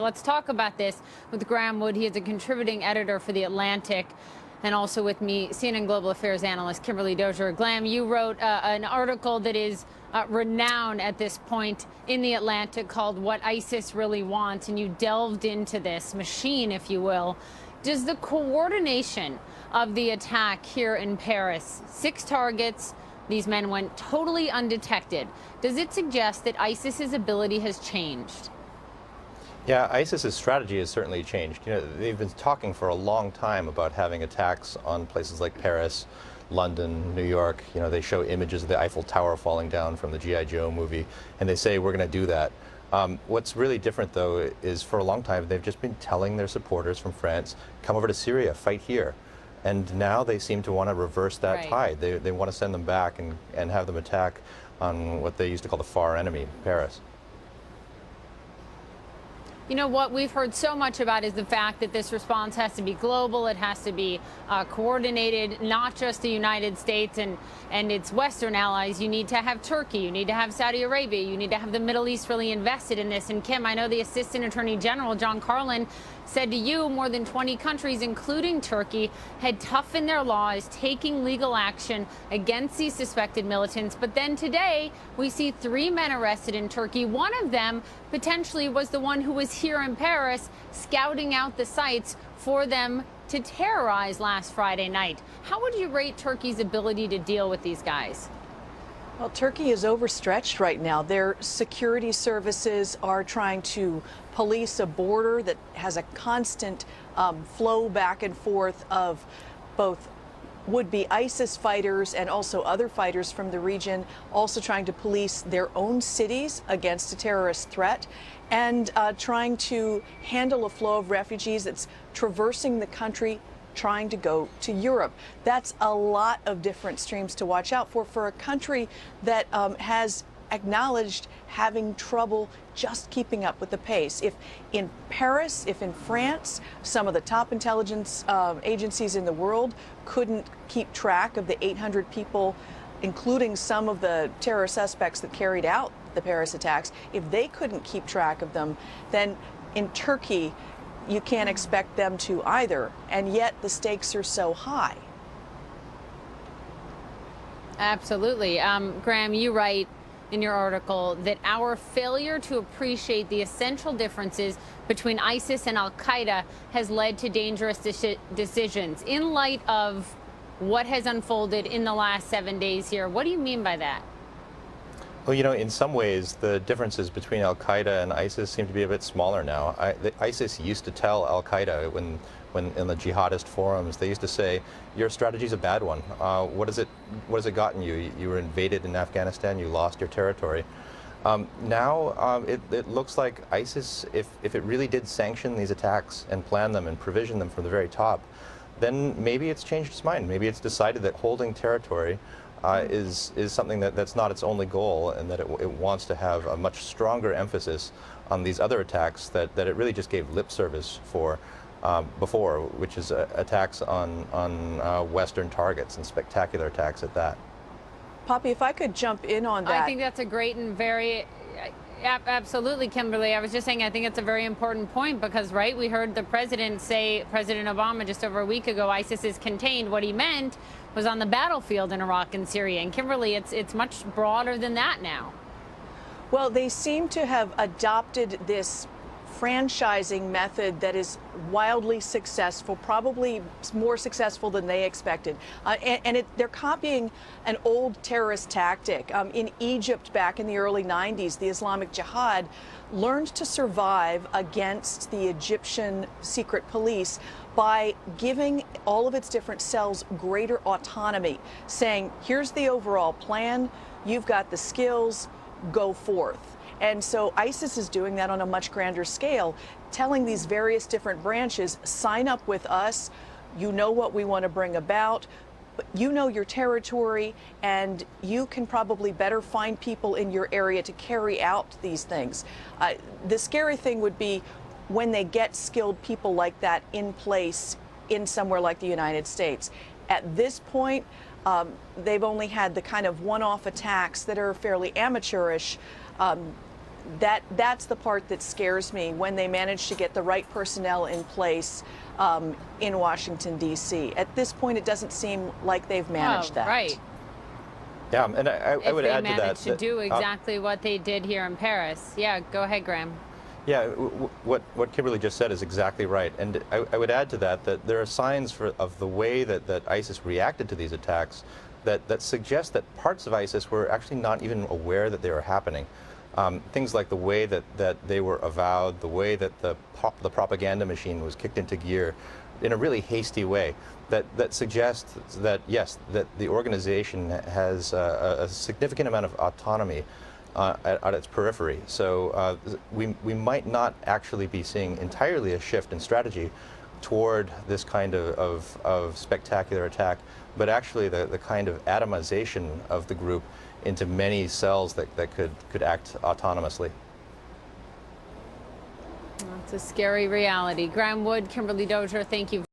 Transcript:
Let's talk about this with Graeme Wood. He is a contributing editor for The Atlantic, and also with me, CNN Global Affairs analyst Kimberly Dozier. Graeme, you wrote an article that is renowned at this point in The Atlantic called What ISIS Really Wants, and you delved into this machine, if you will. Does the coordination of the attack here in Paris, 6 targets, these men went totally undetected, does it suggest that ISIS's ability has changed? Yeah, ISIS's strategy has certainly changed. They've been talking for a long time about having attacks on places like Paris, London, New York. They show images of the Eiffel Tower falling down from the G.I. Joe movie, and they say, we're going to do that. What's really different, though, is for a long time, they've just been telling their supporters from France, come over to Syria, fight here. And now they seem to want to reverse that tide. They want to send them back and have them attack on what they used to call the far enemy, Paris. You know, what we've heard so much about is the fact that this response has to be global. It has to be coordinated, not just the United States and its Western allies. You need to have Turkey. You need to have Saudi Arabia. You need to have the Middle East really invested in this. And Kim, I know the Assistant Attorney General, John Carlin, said to you more than 20 countries, including Turkey, had toughened their laws, taking legal action against these suspected militants. But then today, we see 3 men arrested in Turkey. One of them potentially was the one who was here in Paris scouting out the sites for them to terrorize last Friday night. How would you rate Turkey's ability to deal with these guys? Well, Turkey is overstretched right now. Their security services are trying to police a border that has a constant flow back and forth of both would-be ISIS fighters and also other fighters from the region, also trying to police their own cities against a terrorist threat, and trying to handle a flow of refugees that's traversing the country, trying to go to Europe. That's a lot of different streams to watch out for a country that has acknowledged having trouble just keeping up with the pace. If in Paris, if in France, some of the top intelligence agencies in the world couldn't keep track of the 800 people, including some of the terror suspects that carried out the Paris attacks, if they couldn't keep track of them, then in Turkey, you can't expect them to either. And yet the stakes are so high. Absolutely. Graeme, you write in your article that our failure to appreciate the essential differences between ISIS and Al-Qaeda has led to dangerous decisions. In light of what has unfolded in the last 7 days here, what do you mean by that? Well, in some ways, the differences between Al-Qaeda and ISIS seem to be a bit smaller now. ISIS used to tell Al-Qaeda when in the jihadist forums, they used to say, your strategy's a bad one. What has it gotten you? You were invaded in Afghanistan, you lost your territory. Now it looks like ISIS, if it really did sanction these attacks and plan them and provision them from the very top, then maybe it's changed its mind. Maybe it's decided that holding territory is something that's not its only goal, and that it wants to have a much stronger emphasis on these other attacks that it really just gave lip service for before, which is attacks on Western targets, and spectacular attacks at that. Poppy, if I could jump in on that. I think that's a great and very, absolutely, Kimberly. I was just saying, I think it's a very important point because, we heard the president say, President Obama just over a week ago, ISIS is contained. What he meant was on the battlefield in Iraq and Syria. And Kimberly, it's much broader than that now. Well, they seem to have adopted this franchising method that is wildly successful, probably more successful than they expected. They're copying an old terrorist tactic. In Egypt back in the early 90s, the Islamic Jihad learned to survive against the Egyptian secret police by giving all of its different cells greater autonomy, saying, here's the overall plan, you've got the skills, go forth. And so ISIS is doing that on a much grander scale, telling these various different branches, sign up with us, you know what we want to bring about, but you know your territory, and you can probably better find people in your area to carry out these things. The scary thing would be when they get skilled people like that in place in somewhere like the United States. At this point, they've only had the kind of one-off attacks that are fairly amateurish. that's the part that scares me, when they manage to get the right personnel in place in Washington, D.C. At this point, it doesn't seem like they've managed that. Right. Yeah, and I would add to that. If they manage to do exactly what they did here in Paris. Yeah, go ahead, Graeme. Yeah, what Kimberly just said is exactly right. And I would add to that that there are signs of the way that ISIS reacted to these attacks that suggest that parts of ISIS were actually not even aware that they were happening. Things like the way that they were avowed, the way that the propaganda machine was kicked into gear in a really hasty way, that suggests that, yes, that the organization has a significant amount of autonomy at its periphery. So we might not actually be seeing entirely a shift in strategy toward this kind of spectacular attack, but actually the kind of atomization of the group into many cells that could act autonomously. It's a scary reality. Graeme Wood, Kimberly Dozier, thank you.